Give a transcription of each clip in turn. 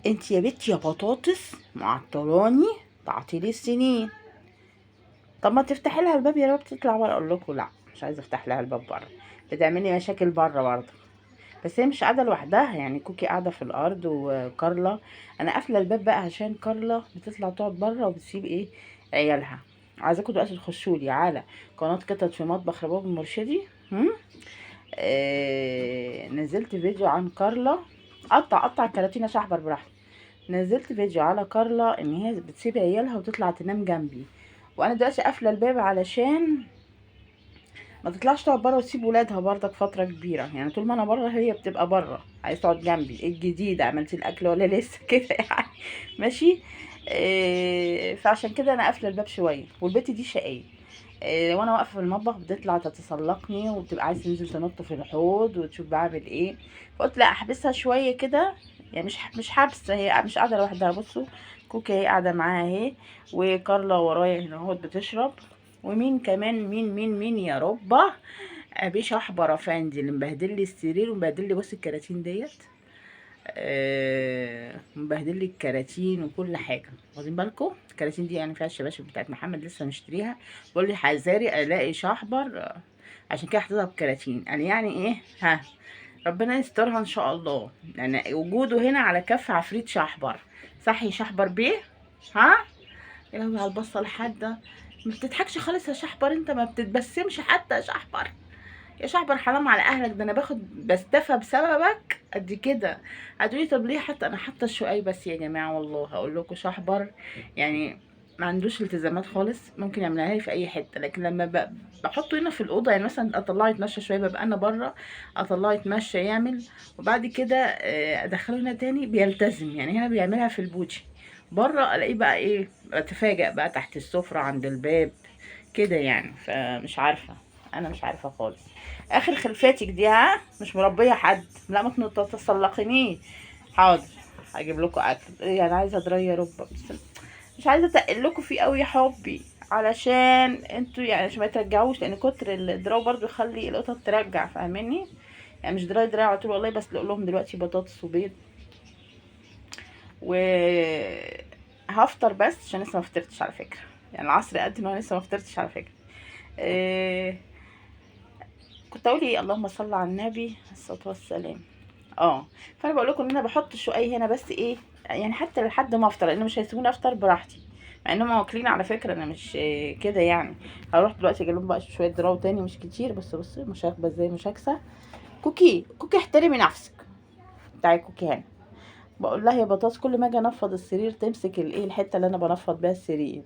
انت يا بنتي يا بطاطس معطلاني، تعطيلي السنين. طب ما تفتحي لها الباب يا رب تطلع بره. اقول لكم لا، مش عايزه افتح لها الباب بره، بتعملي مشاكل بره برضه. بس هي مش قاعده لوحدها، يعني كوكي قاعده في الارض وكارلا. انا قافله الباب بقى عشان كارلا بتطلع تقعد بره وبتسيب ايه عيالها. عايزاكم دلوقتي تخشوا لي على قناه قطط في مطبخ رباب المرشدي. هم؟ نزلت فيديو عن كارلا. قطع الكراتين شحبر براحتك. نزلت فيديو على كارلا ان هي بتسيب عيالها وتطلع تنام جنبي، وانا دلوقتي قافله الباب علشان ما تطلعش تقعد بره وتسيب ولادها برضك فتره كبيره. يعني طول ما انا بره هي بتبقى بره، عايز تقعد جنبي. ايه الجديد؟ عملتي الاكل ولا لسه كده يعني؟ ماشي. فعشان كده انا قافله الباب شويه، والبت دي شقيه. وانا واقفه في المطبخ بتطلع تتسلقني وبتبقى عايزه تنزل تنط في الحوض وتشوف بعمل ايه. فقلت لا، احبسها شويه كده. يعني مش حابسه، هي مش قاعده لوحدها. بصوا، كوكي هي قاعده معاها اهي، وكارلا ورايا هنا اهوت بتشرب. ومين كمان؟ مين يا ربه؟ ابي شحبر افندي اللي مبهدل لي السرير ومبهدل لي، بص الكراتين ديت. مبهدل لي الكراتين وكل حاجه. واخدين بالكم؟ الكراتين دي يعني فيها الشباشب بتاعت محمد لسه مشتريها. بقول لي حذاري الاقي شحبر، عشان كده حطيتها بكراتين. يعني ايه؟ ها، ربنا يسترها ان شاء الله. يعني وجوده هنا على كف عفريت شحبر. صحي شحبر بيه؟ ها؟ يا لهوي على البصه الحاده. ما بتضحكش خالص يا شحبر، انت ما بتتبسمش حتى يا شحبر. يا شحبر حرام على اهلك، ده انا باخد بستفى بسببك قد كده. هتقولي طب ليه؟ حتى انا حاطه الشقاي بس يا جماعه، والله هقول لكم شحبر يعني ما عندوش التزامات خالص، ممكن يعملها لي في اي حته. لكن لما بحطه هنا في الاوضه، يعني مثلا اطلعه يتمشى شويه، ببقى انا بره اطلعه يتمشى يعمل، وبعد كده ادخله هنا تاني بيلتزم. يعني هنا بيعملها في البوتشي، بره الاقيه بقى ايه، بتفاجئ بقى تحت السفره عند الباب كده يعني. فمش عارفه، انا مش عارفه خالص. اخر خلفاتك دي، ها؟ مش مربيه حد، لا ما تتسلقنيش. حاضر، هجيب لكم اكل. يعني عايزه ادري ربع بس، مش عايزه اتقل لكم فيه قوي يا حبي، علشان انتوا يعني عشان ما ترجعوش، لان كتر الدراو برضو يخلي القطط ترجع، فاهماني؟ يعني مش دراي على طول والله. بس لهم دلوقتي بطاطس وبيض، و هفطر بس عشان لسه ما فطرتش على فكره. يعني العصر قد وانا لسه ما فطرتش على فكره. إيه... كنت اقول ايه؟ اللهم صل على النبي عليه الصلاه والسلام. فانا بقول لكم ان انا بحط الشقاي هنا بس ايه، يعني حتى لحد ما افطر، لان مش هيسيبوني افطر براحتي. مع انهم واكلين على فكره، انا مش كده يعني. هروح دلوقتي اجيب لهم بقى شويه دراو تاني، مش كتير بس. بصي مشاغبه ازاي مشاكسه. كوكي احترمي نفسك. تعالي كوكي هنا. بقول لها يا بطاطس، كل ما اجي انفض السرير تمسك الايه الحته اللي انا بنفض بيها السرير.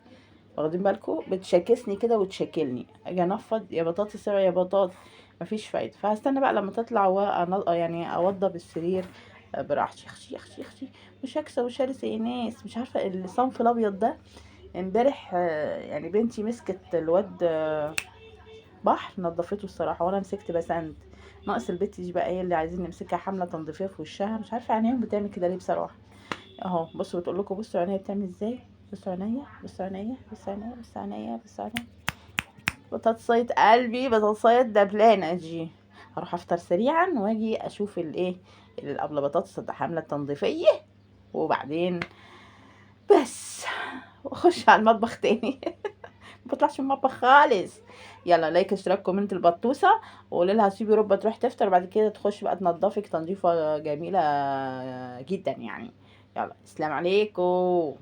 واخدين بالكم؟ بتشاكسني كده وتشاكلني. اجي انفض يا بطاطس سريع يا بطاطس، مفيش فايده. فهستنى بقى لما تطلع يعني اوضب السرير براحتي. اختي اختي اختي، مشاكسه وشرسه يا ناس. مش عارفه الصنف الابيض ده. امبارح يعني بنتي مسكت الواد بحر، نضفته الصراحه وانا مسكت بسند. ناقص البت دي بقى هي اللي عايزين نمسكها حمله تنظيفيه في وشها. مش عارفه عينيهم بتعمل كده ليه بصراحه. اهو بصوا، بتقول لكم بصوا عينيا بتعمل ازاي. بصوا عينيا، بصوا عينيا، بصوا عينيا، بصوا عينيا، بصوا عينيا. بطاطساية قلبي، بطاطساية دبلانة دي. هروح افطر سريعا واجي اشوف الايه الابله بطاطس حامله التنظيفيه، وبعدين بس واخش على المطبخ تاني. ما بطلعش من المطبخ خالص. يلا لايك اشتراك كومنت البطوسه، وقولي لها سيبي ربة تروح تفطر، بعد كده تخش بقى تنضفك تنظيفه جميله جدا يعني. يلا، السلام عليكم.